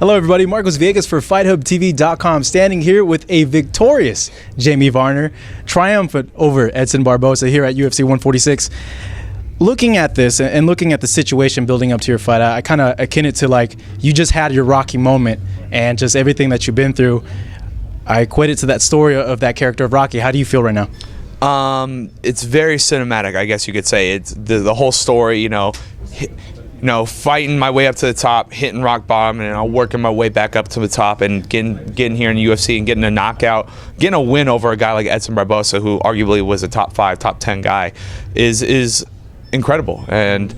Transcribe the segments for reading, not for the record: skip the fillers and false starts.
Hello everybody, Marcos Villegas for FightHubTV.com, standing here with a victorious Jamie Varner, triumphant over Edson Barboza here at UFC 146. Looking at this and looking at the situation building up to your fight, I kind of akin it to like you just had your Rocky moment and just everything that you've been through. I equate it to that story of that character of Rocky. How do you feel right now? It's very cinematic, I guess you could say. It's the whole story, fighting my way up to the top, hitting rock bottom, and working my way back up to the top, and getting here in the UFC and getting a knockout, getting a win over a guy like Edson Barboza, who arguably was a top 5, top 10 guy, is incredible. And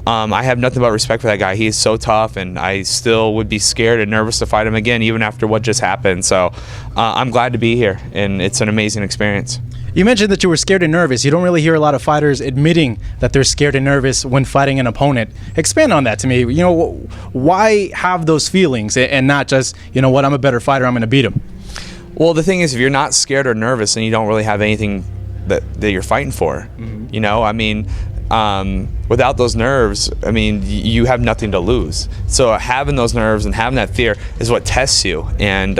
I have nothing but respect for that guy. He is so tough, and I still would be scared and nervous to fight him again, even after what just happened. So I'm glad to be here, and it's an amazing experience. You mentioned that you were scared and nervous. You don't really hear a lot of fighters admitting that they're scared and nervous when fighting an opponent. Expand on that to me. Why have those feelings and not just, I'm a better fighter, I'm going to beat him? Well, the thing is, if you're not scared or nervous, then you don't really have anything that you're fighting for. Without those nerves, you have nothing to lose. So having those nerves and having that fear is what tests you, and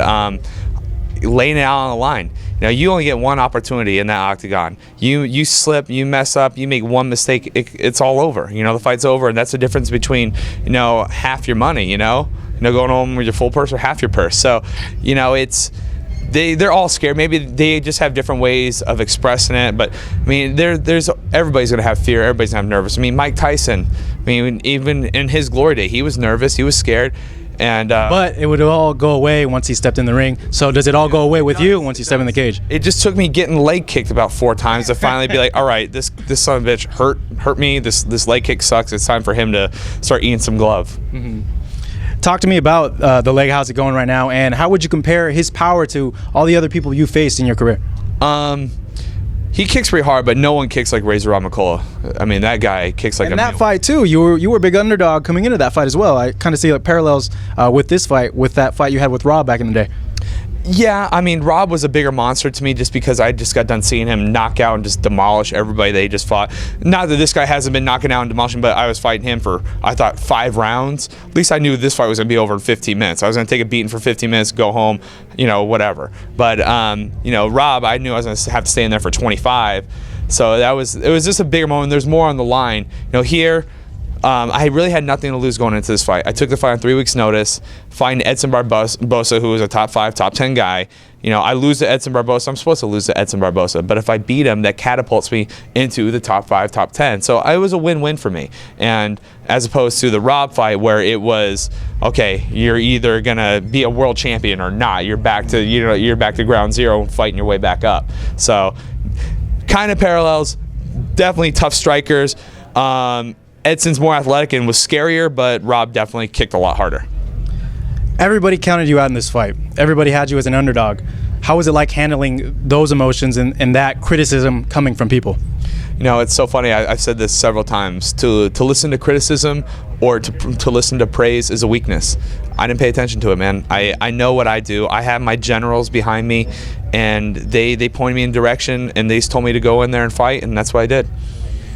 laying it out on the line. You only get one opportunity in that octagon. You slip, you mess up, you make one mistake, it's all over. The fight's over, and that's the difference between half your money. Going home with your full purse or half your purse. So it's they're all scared. Maybe they just have different ways of expressing it. But everybody's gonna have fear. Everybody's gonna have nervous. Mike Tyson. Even in his glory day, he was nervous. He was scared. But it would all go away once he stepped in the ring. So does it all go away with you once you step in the cage? It just took me getting leg kicked about 4 times to finally be like, all right, this son of a bitch hurt me. This leg kick sucks. It's time for him to start eating some glove. Mm-hmm. Talk to me about the leg. How's it going right now? And how would you compare his power to all the other people you faced in your career? He kicks pretty hard, but no one kicks like Razor Rob McCullough. That guy kicks like a mule. And that fight too, you were a big underdog coming into that fight as well. I kind of see like parallels with this fight, with that fight you had with Rob back in the day. Yeah, Rob was a bigger monster to me just because I just got done seeing him knock out and just demolish everybody they just fought. Not that this guy hasn't been knocking out and demolishing, but I was fighting him for, I thought, 5 rounds. At least I knew this fight was going to be over in 15 minutes. I was going to take a beating for 15 minutes, go home, whatever. But, Rob, I knew I was going to have to stay in there for 25. So it was just a bigger moment. There's more on the line. Here, I really had nothing to lose going into this fight. I took the fight on 3 weeks' notice, fighting Edson Barboza, who was a top 5, top 10 guy. I lose to Edson Barboza. I'm supposed to lose to Edson Barboza, but if I beat him, that catapults me into the top 5, top 10. So it was a win-win for me. And as opposed to the Rob fight, where it was, okay, you're either gonna be a world champion or not. You're back to you're back to ground zero, fighting your way back up. So kind of parallels. Definitely tough strikers. Edson's more athletic and was scarier, but Rob definitely kicked a lot harder. Everybody counted you out in this fight. Everybody had you as an underdog. How was it like handling those emotions and that criticism coming from people? It's so funny. I've said this several times. To listen to criticism or to listen to praise is a weakness. I didn't pay attention to it, man. I know what I do. I have my generals behind me, and they pointed me in direction, and they told me to go in there and fight, and that's what I did.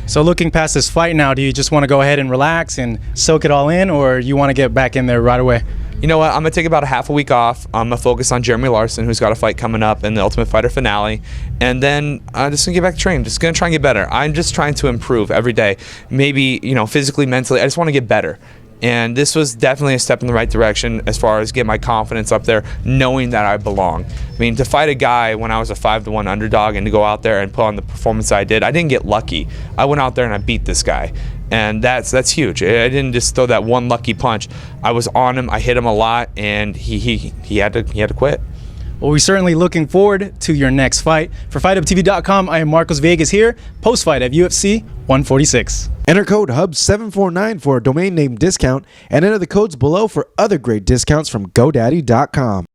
So looking past this fight now, do you just want to go ahead and relax and soak it all in, or you want to get back in there right away? You know what? I'm going to take about a half a week off. I'm going to focus on Jeremy Larson, who's got a fight coming up in the Ultimate Fighter finale. And then I'm just going to get back to training. Just going to try and get better. I'm just trying to improve every day. Maybe, physically, mentally. I just want to get better. And this was definitely a step in the right direction as far as getting my confidence up there, knowing that I belong. To fight a guy when I was a 5-1 underdog and to go out there and put on the performance I did, I didn't get lucky. I went out there and I beat this guy. And that's huge. I didn't just throw that one lucky punch. I was on him, I hit him a lot, and he had to quit. Well, we're certainly looking forward to your next fight. For FightHubTV.com, I am Marcos Villegas here, post-fight at UFC 146. Enter code HUB749 for a domain name discount and enter the codes below for other great discounts from GoDaddy.com.